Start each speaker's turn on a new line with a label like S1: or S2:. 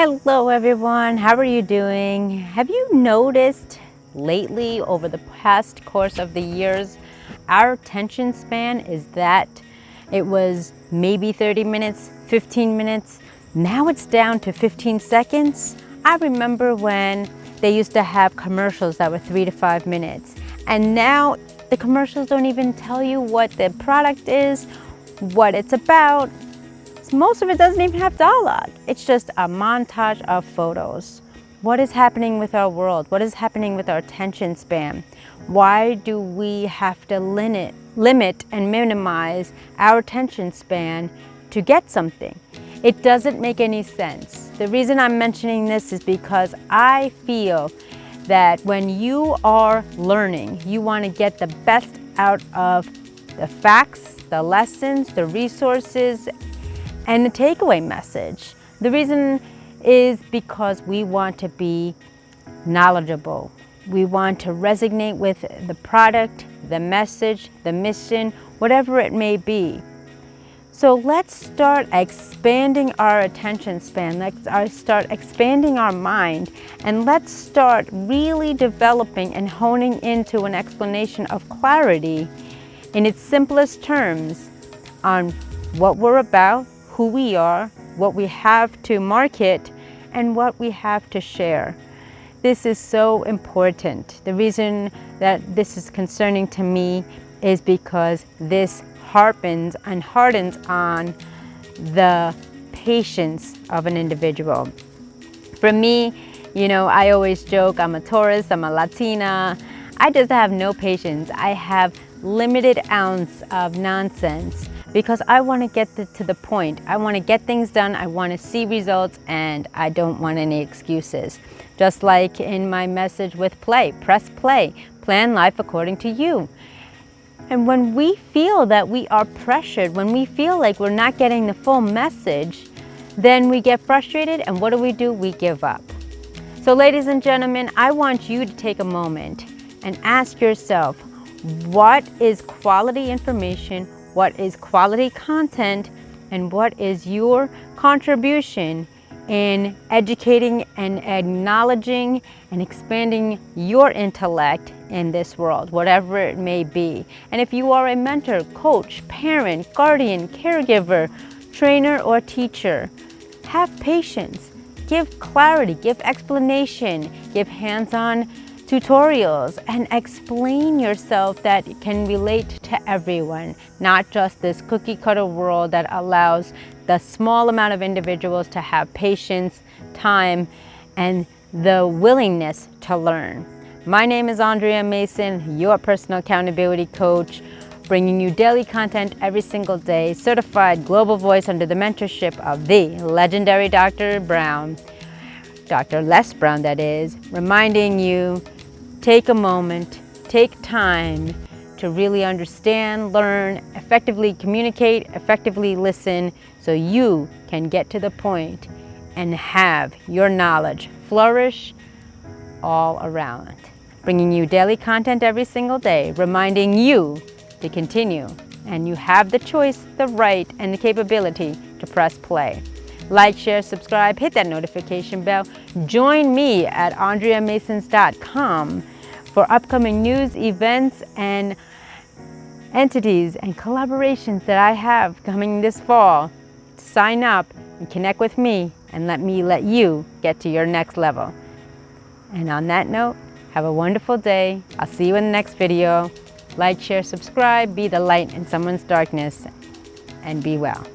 S1: Hello everyone, how are you doing? Have you noticed lately over the past course of the years, our attention span is that it was maybe 30 minutes, 15 minutes, now it's down to 15 seconds. I remember when they used to have commercials that were 3 to 5 minutes, and now the commercials don't even tell you what the product is, what it's about. Most of it doesn't even have dialogue. It's just a montage of photos. What is happening with our world? What is happening with our attention span? Why do we have to limit and minimize our attention span to get something? It doesn't make any sense. The reason I'm mentioning this is because I feel that when you are learning, you want to get the best out of the facts, the lessons, the resources, and the takeaway message. The reason is because we want to be knowledgeable. We want to resonate with the product, the message, the mission, whatever it may be. So let's start expanding our attention span. Let's start expanding our mind, and let's start really developing and honing into an explanation of clarity in its simplest terms on what we're about, who we are, what we have to market, and what we have to share. This is so important. The reason that this is concerning to me is because this hardens on the patience of an individual. For me, I always joke, I'm a Taurus, I'm a Latina. I just have no patience. I have limited ounce of nonsense, because I want to get to the point. I want to get things done, I want to see results, and I don't want any excuses. Just like in my message with P.L.A.Y, press play, plan life according to you. And when we feel that we are pressured, when we feel like we're not getting the full message, then we get frustrated, and what do? We give up. So ladies and gentlemen, I want you to take a moment and ask yourself, what is quality information? What is quality content, and what is your contribution in educating and acknowledging and expanding your intellect in this world, whatever it may be. And if you are a mentor, coach, parent, guardian, caregiver, trainer, or teacher, have patience, give clarity, give explanation, give hands-on tutorials, and explain yourself that can relate to everyone, not just this cookie cutter world that allows the small amount of individuals to have patience, time, and the willingness to learn. My name is Andrea Mason, your personal accountability coach, bringing you daily content every single day, certified global voice under the mentorship of the legendary Dr. Brown, Dr. Les Brown that is, reminding you, take a moment, take time to really understand, learn, effectively communicate, effectively listen, so you can get to the point and have your knowledge flourish all around. Bringing you daily content every single day, reminding you to continue, and you have the choice, the right, and the capability to press play. Like, share, subscribe, hit that notification bell. Join me at AndreaMasons.com for upcoming news, events, and entities and collaborations that I have coming this fall. Sign up and connect with me, and let me let you get to your next level. And on that note, have a wonderful day. I'll see you in the next video. Like, share, subscribe, be the light in someone's darkness, and be well.